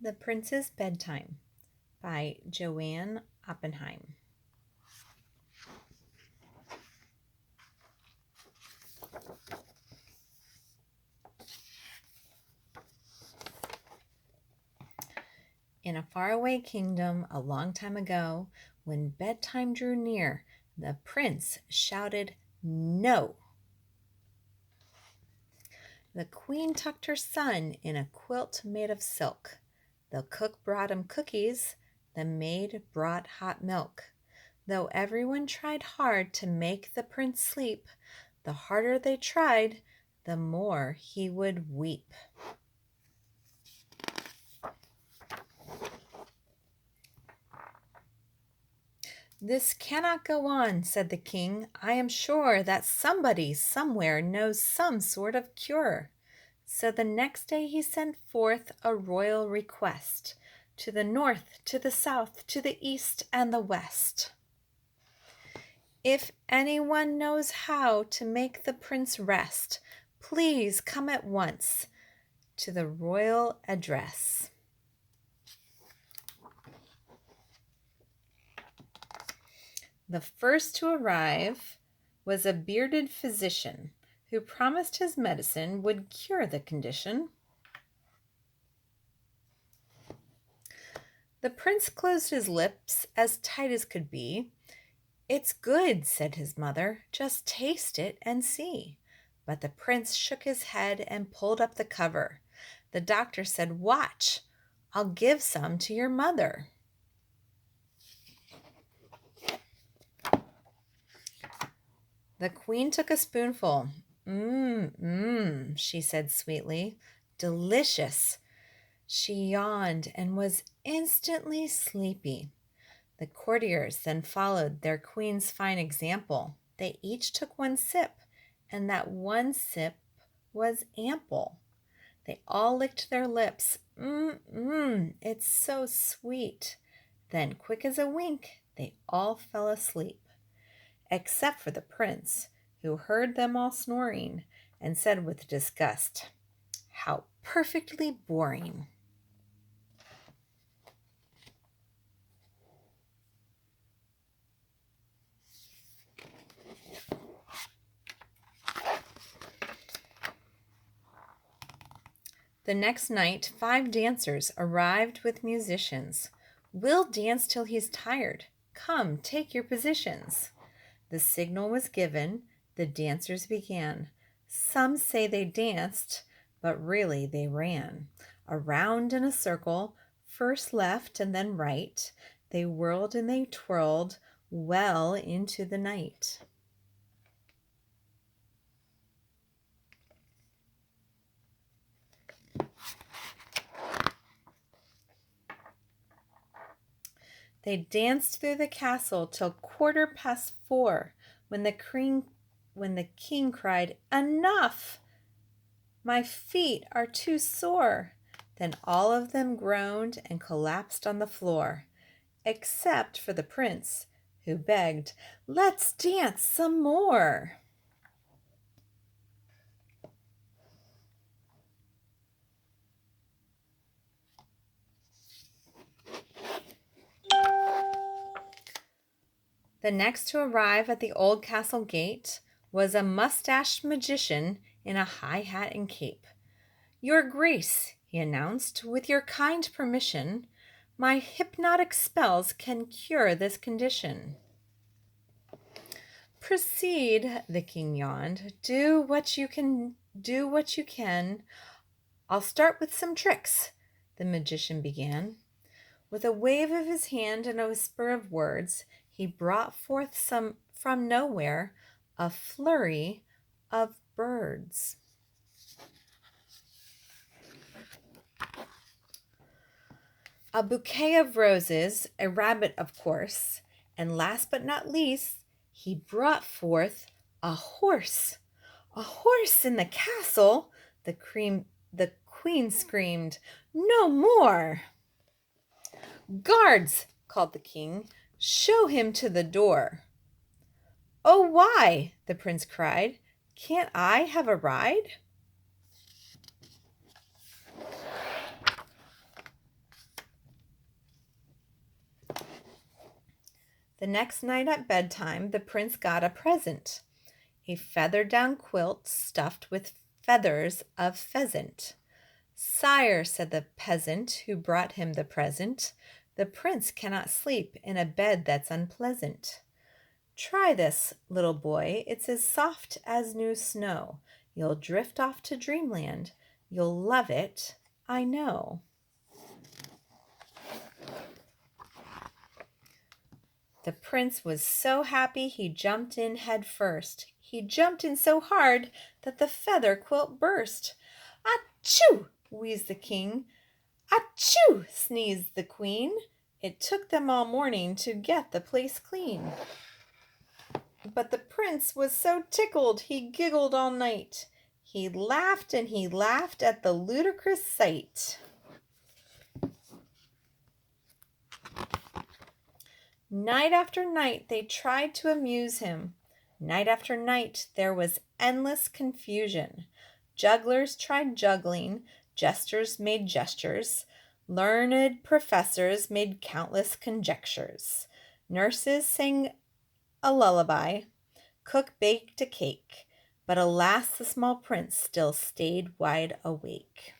The Prince's Bedtime by Joanne Oppenheim. In a faraway kingdom a long time ago, when bedtime drew near, the prince shouted, "No!" The queen tucked her son in a quilt made of silk. The cook brought him cookies. The maid brought hot milk. Though everyone tried hard to make the prince sleep, the harder they tried, the more he would weep. "This cannot go on," said the king. "I am sure that somebody somewhere knows some sort of cure." So the next day he sent forth a royal request to the north, to the south, to the east, and the west. "If anyone knows how to make the prince rest, please come at once to the royal address." The first to arrive was a bearded physician who promised his medicine would cure the condition. The prince closed his lips as tight as could be. "It's good," said his mother. "Just taste it and see." But the prince shook his head and pulled up the cover. The doctor said, "Watch, I'll give some to your mother." The queen took a spoonful. She said sweetly. "Delicious." She yawned and was instantly sleepy. The courtiers then followed their queen's fine example. They each took one sip, and that one sip was ample. They all licked their lips. It's so sweet." Then, quick as a wink, they all fell asleep, except for the prince, who heard them all snoring and said with disgust, "How perfectly boring." The next night 5 dancers arrived with musicians. "We'll dance till he's tired. Come, take your positions." The signal was given. The dancers began. Some say they danced, but really they ran. Around in a circle, first left and then right. They whirled and they twirled well into the night. They danced through the castle till 4:15, when the king cried, "Enough! My feet are too sore." Then all of them groaned and collapsed on the floor, except for the prince, who begged, "Let's dance some more." The next to arrive at the old castle gate was a mustached magician in a high hat and cape. "Your Grace," he announced, "with your kind permission, my hypnotic spells can cure this condition." "Proceed," the king yawned. Do what you can. I'll start with some tricks," the magician began. With a wave of his hand and a whisper of words, he brought forth from nowhere a flurry of birds. A bouquet of roses, a rabbit, of course, and last but not least, he brought forth a horse. "A horse in the castle!" The queen screamed. "No more!" "Guards!" called the king. "Show him to the door." "Oh, why?" the prince cried. "Can't I have a ride?" The next night at bedtime, the prince got a present, a feather-down quilt stuffed with feathers of pheasant. "Sire," said the peasant who brought him the present, "the prince cannot sleep in a bed that's unpleasant." "Try this, little boy, it's as soft as new snow. You'll drift off to dreamland. You'll love it, I know." The prince was so happy he jumped in head first. He jumped in so hard that the feather quilt burst. "Achoo!" wheezed the king. "Achoo!" sneezed the queen. It took them all morning to get the place clean. But the prince was so tickled he giggled all night. He laughed and he laughed at the ludicrous sight. Night after night they tried to amuse him. Night after night there was endless confusion. Jugglers tried juggling, jesters made gestures, learned professors made countless conjectures. Nurses sang a lullaby, cook baked a cake, but alas, the small prince still stayed wide awake.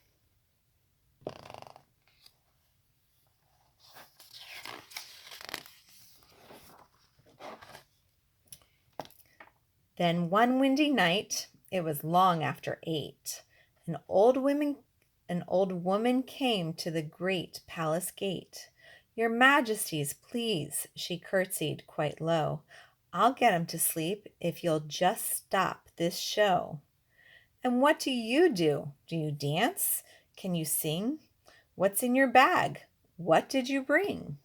Then one windy night, it was long after 8, an old woman came to the great palace gate. "Your Majesties, please," she curtsied quite low, "I'll get him to sleep if you'll just stop this show." "And what do? Do you dance? Can you sing? What's in your bag? What did you bring?"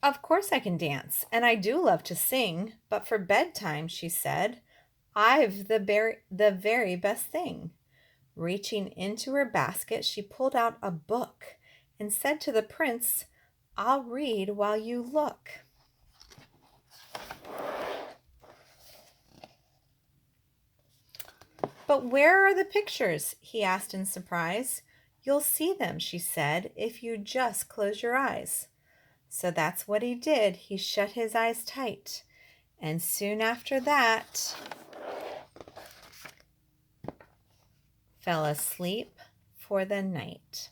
"Of course I can dance, and I do love to sing, but for bedtime," she said, "I've the very best thing." Reaching into her basket, she pulled out a book and said to the prince, "I'll read while you look." "But where are the pictures?" he asked in surprise. "You'll see them," she said, "if you just close your eyes." So that's what he did. He shut his eyes tight, and soon after that fell asleep for the night.